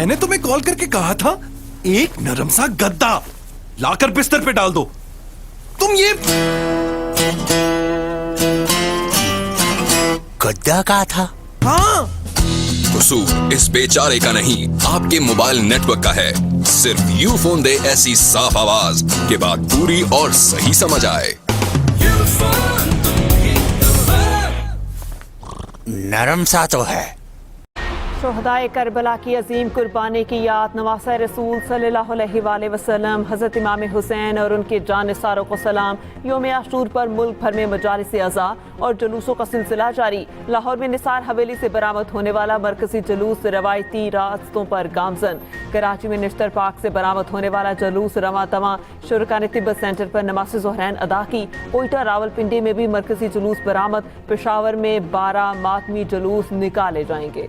मैंने तुम्हें कॉल करके कहा था एक नरम सा गद्दा लाकर बिस्तर पे डाल दो। तुम ये गद्दा कहा था? हाँ, कसूर इस बेचारे का नहीं, आपके मोबाइल नेटवर्क का है। सिर्फ यूफोन दे ऐसी साफ आवाज के बाद पूरी और सही समझ आए। नरम सा तो है। शोहदाए करबला की अजीम कुर्बानी की याद, नवासा रसूल सल्लल्लाहु अलैहि वसल्लम हज़रत इमाम हुसैन और उनके जानिसारों को सलाम। योम आशूर पर मुल्क भर में मजालिस अज़ा और जुलूसों का सिलसिला जारी। लाहौर में निसार हवेली से बरामद होने वाला मरकजी जुलूस रवायती रास्तों पर गामजन। कराची में निश्तर पार्क से बरामद होने वाला जुलूस रवा तवा शुरका ने तिब्बत सेंटर पर नमाज़ ज़ोहरैन अदा की। कोयटा रावलपिंडी में भी मरकजी जुलूस बरामद। पेशावर में 12 मातमी जुलूस निकाले जाएंगे।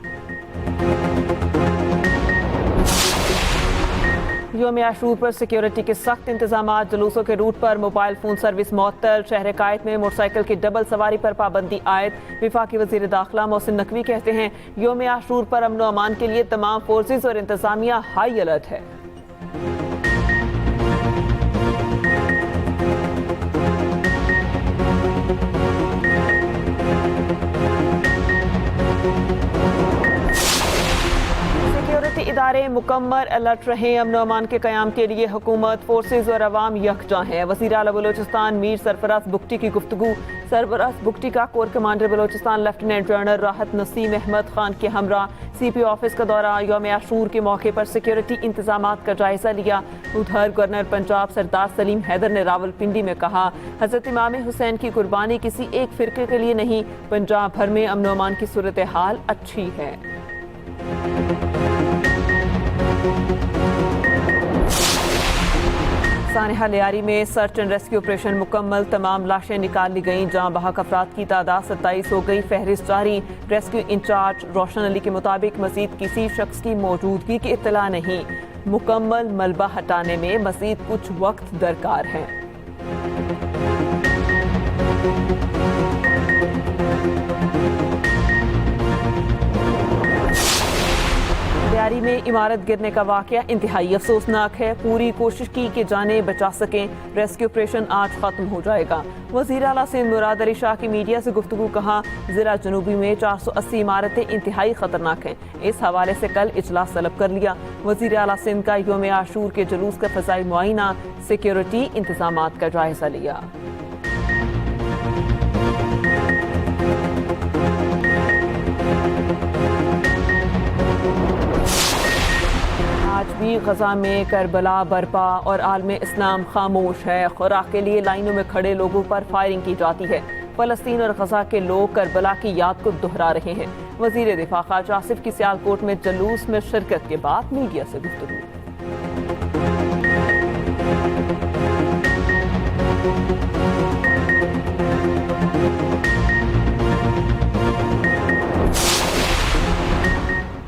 योम आशूर पर सिक्योरिटी के सख्त इंतजाम। जुलूसों के रूट पर मोबाइल फोन सर्विस मअतल। शहर कायद में मोटरसाइकिल की डबल सवारी पर पाबंदी आयद। विफाकी वजीर दाखिला मोहसिन नकवी कहते हैं योम आशूर पर अमन व अमान के लिए तमाम फोर्सेज और इंतजामिया हाई अलर्ट है। इदारे मुकम्मल अलर्ट रहे। अमन व अमान के क़याम के लिए हुकूमत, फोर्सेज और अवाम यकजा हैं। वज़ीर आला बलोचिस्तान मीर सरफराज बुगटी की गुफ्तगू। सरफराज बुगटी का core commander Balochistan lieutenant general राहत नसीम अहमद खान के हमरा CP ऑफिस का दौरा। योम आशूर के मौके पर सिक्योरिटी इंतजामात का जायजा लिया। उधर गवर्नर पंजाब सरदार सलीम हैदर ने रावलपिंडी में कहा हज़रत इमाम हुसैन की कुर्बानी किसी एक फिरके के लिए नहीं, पंजाब भर में अमन व अमान की सूरत हाल अच्छी है। सानेहा लियारी में सर्च एंड रेस्क्यू ऑपरेशन मुकम्मल। तमाम लाशें निकाल ली गईं। जहां बहक अफराद की तादाद 27 हो गई। फहरिस्त जारी। रेस्क्यू इंचार्ज रोशन अली के मुताबिक मजीद किसी शख्स की मौजूदगी की इत्तला नहीं। मुकम्मल मलबा हटाने में मजीद कुछ वक्त दरकार है। लियारी में इमारत गिरने का वाकया इंतहाई अफसोसनाक है। पूरी कोशिश की कि जानें बचा सकें। रेस्क्यू ऑपरेशन आज खत्म हो जाएगा। वज़ीर आला सिंध मुराद अली शाह की मीडिया से गुफ्तगू। कहा जिला जनूबी में 480 इमारतें इंतहाई खतरनाक हैं। इस हवाले से कल इजलास तलब कर लिया। वज़ीर आला सिंध का योम आशूर के जुलूस का फ़ज़ाई मुआयना, सिक्योरिटी इंतजामात का जायजा लिया। आज भी गजा में करबला बरपा और आलम इस्लाम खामोश है। खुराक के लिए लाइनों में खड़े लोगों पर फायरिंग की जाती है। फ़लस्तीन और गजा के लोग करबला की याद को दोहरा रहे हैं। वज़ीर दिफा ख़ाजा आसिफ की सियालकोट में जुलूस में शिरकत के बाद मीडिया से गुफ्तगू।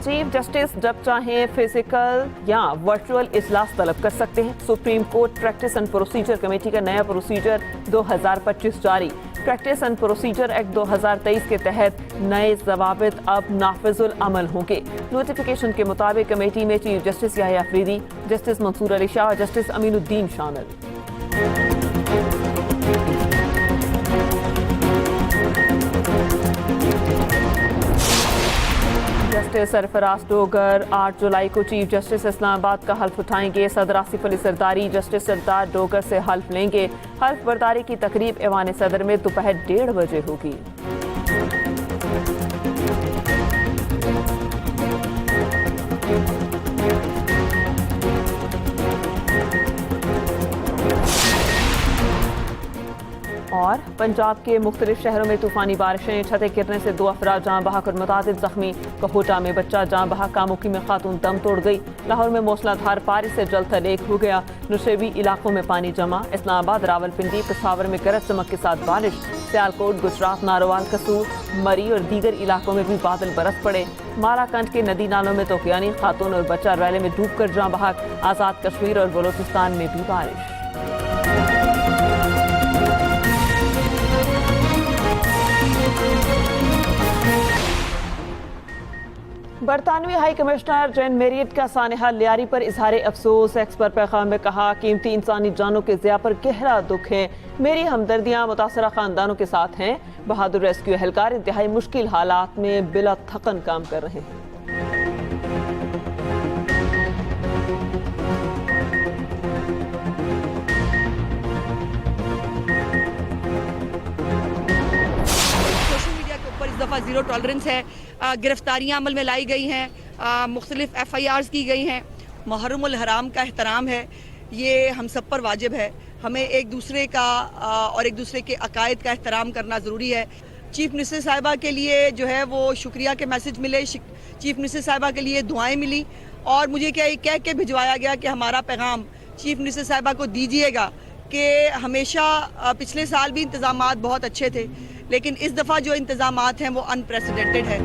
चीफ जस्टिस जब चाहें फिजिकल या वर्चुअल इजलास तलब कर सकते हैं। Supreme court practice and procedure committee का नया प्रोसीजर 2025 जारी। प्रैक्टिस एंड प्रोसीजर एक्ट 2023 के तहत नए ज़वाबित अब नाफिजुल अमल होंगे। नोटिफिकेशन के मुताबिक कमेटी में chief justice Yahya Afridi, justice Mansoor Ali Shah और जस्टिस अमीनुद्दीन शामिल। जस्टिस सरफराज डोगर 8 जुलाई को चीफ जस्टिस इस्लामाबाद का हल्फ उठाएंगे। सदर आसिफ अली सरदारी जस्टिस सरदार डोगर से हल्फ लेंगे। हल्फ बर्दारी की तकरीब ऐवान सदर में दोपहर 1:30 बजे होगी। और पंजाब के मुख्तलिफ शहरों में तूफानी बारिशें, छतें गिरने से 2 अफराद जाँ बहक और मुतादिद जख्मी। कहोटा में बच्चा जाँ बहक, कामुकी में खातून दम तोड़ गई। लाहौर में मूसलाधार बारिश से जल थल एक हो गया। नुशेबी इलाकों में पानी जमा। इस्लामाबाद, रावलपिंडी, पेशावर में गरज चमक के साथ बारिश। सियालकोट, गुजरात, नारोवाल, कसूर, मरी और दीगर इलाकों में भी बादल बरस पड़े। माराकंड के नदी नालों में तोक़यानी, खातून और बच्चा रैले में डूब कर जाँ बहक। आज़ाद कश्मीर और बलोचिस्तान में भी बारिश। बरतानवी हाई कमिश्नर जेन मेरियट का सानेहा लियारी पर इजहार अफसोस। एक्स पर पैगाम में कहा, कीमती इंसानी जानों के ज़िया पर गहरा दुख है। मेरी हमदर्दियाँ मुतासरा खानदानों के साथ हैं। बहादुर रेस्क्यू एहलकार इंतहाई मुश्किल हालात में बिला थकन काम कर रहे हैं। इस दफ़ा ज़ीरो टॉलरेंस है। गिरफ्तारियाँ अमल में लाई गई हैं, मुख्तलिफ FIRs की गई हैं। मुहर्रमुल हराम का एहतराम है, ये हम सब पर वाजिब है। हमें एक दूसरे का और एक दूसरे के अकायद का एहतराम करना ज़रूरी है। चीफ मिनिस्टर साहिबा के लिए जो है वो शुक्रिया के मैसेज मिले, चीफ मिनिस्टर साहिबा के लिए दुआएं मिली और मुझे क्या कह के भिजवाया गया कि हमारा पैगाम चीफ मिनिस्टर साहिबा को दीजिएगा कि हमेशा पिछले साल भी इंतज़ामात बहुत अच्छे थे, लेकिन इस दफ़ा जो इंतज़ामात हैं वो अनप्रेसिडेंटेड है।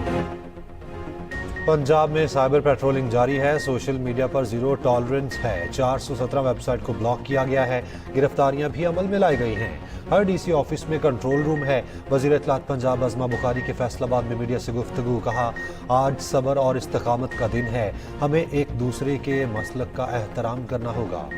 पंजाब में साइबर पेट्रोलिंग जारी है। सोशल मीडिया पर जीरो टॉलरेंस है। 417 वेबसाइट को ब्लॉक किया गया है। गिरफ्तारियां भी अमल में लाई गई हैं। हर DC ऑफिस में कंट्रोल रूम है। वज़ीर इत्तलात पंजाब अज़मा बुखारी के फैसलाबाद में मीडिया से गुफ्तगू। कहा, आज सब्र और इस्तकामत का दिन है, हमें एक दूसरे के मसलक का एहतराम करना होगा।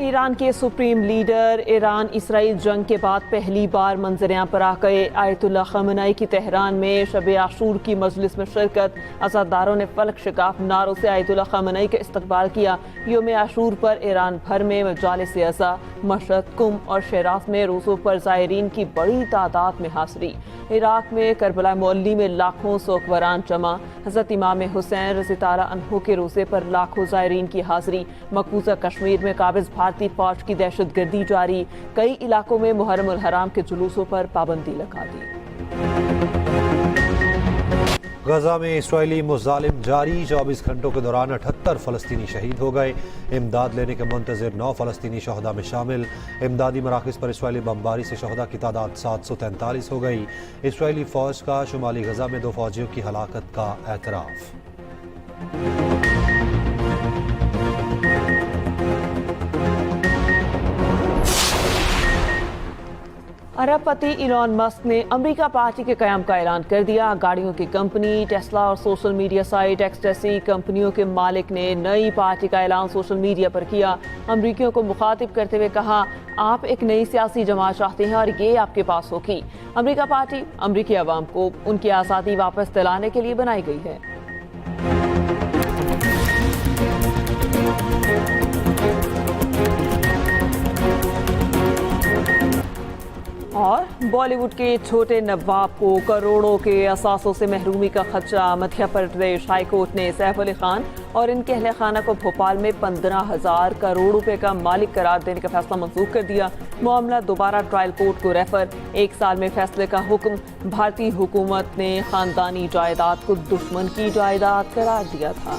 ईरान के सुप्रीम लीडर ईरान इसराइल जंग के बाद पहली बार मंजरियां पर आ गए। आयतुल्लाह खamenei की तेहरान में शब आशूर की मजलिस में शिरकत। अज़ादारों ने फलक शिकाफ नारों से आयतुल्लाह खamenei का इस्तकबाल किया। योम आशूर पर ईरान भर में मजालिस अज़ा, मशहद, कुम और शिराज में रोज़ों पर ज़ायरीन की बड़ी तादाद में हाज़री। इराक में करबला मुअल्ली में लाखों सोकवरान जमा। हज़रत इमाम हुसैन रज़ी ताला अन्हु के रोज़े पर लाखों ज़ायरीन की हाज़री। मकबूजा कश्मीर में काबिज़ भारतीय फौज की दहशतगर्दी जारी। कई इलाकों में मुहर्रमुल हराम के जुलूसों पर पाबंदी लगा दी। गजा में इस्राएली मुजालिम जारी। 24 घंटों के दौरान 78 फ़लस्तीनी शहीद हो गए। इमदाद लेने के मुंतज़िर 9 फ़लस्तीनी शहदा में शामिल। इमदादी मराकज़ पर इस्राएली बमबारी से शहदा की तादाद 743 हो गई। इस्राएली फ़ौज का शुमाली गजा में 2 फ़ौजियों की हलाकत का एतराफ़। अरबपति इलॉन मस्क ने अमेरिका पार्टी के क़याम का ऐलान कर दिया। गाड़ियों की कंपनी टेस्ला और सोशल मीडिया साइट एक्स जैसी कंपनियों के मालिक ने नई पार्टी का ऐलान सोशल मीडिया पर किया। अमरीकियों को मुखातिब करते हुए कहा, आप एक नई सियासी जमात चाहते हैं और ये आपके पास होगी। अमेरिका पार्टी अमरीकी अवाम को उनकी आज़ादी वापस दिलाने के लिए बनाई गई है। और बॉलीवुड के छोटे नवाब को करोड़ों के असासों से महरूमी का खदशा। मध्य प्रदेश हाईकोर्ट ने सैफ अली खान और इनके अहले खाना को भोपाल में 15,000 करोड़ रुपए का मालिक करार देने का फैसला मंसूख कर दिया। मामला दोबारा ट्रायल कोर्ट को रेफर। 1 साल में फैसले का हुक्म। भारतीय हुकूमत ने खानदानी जायदाद को दुश्मन की जायदाद करार दिया था।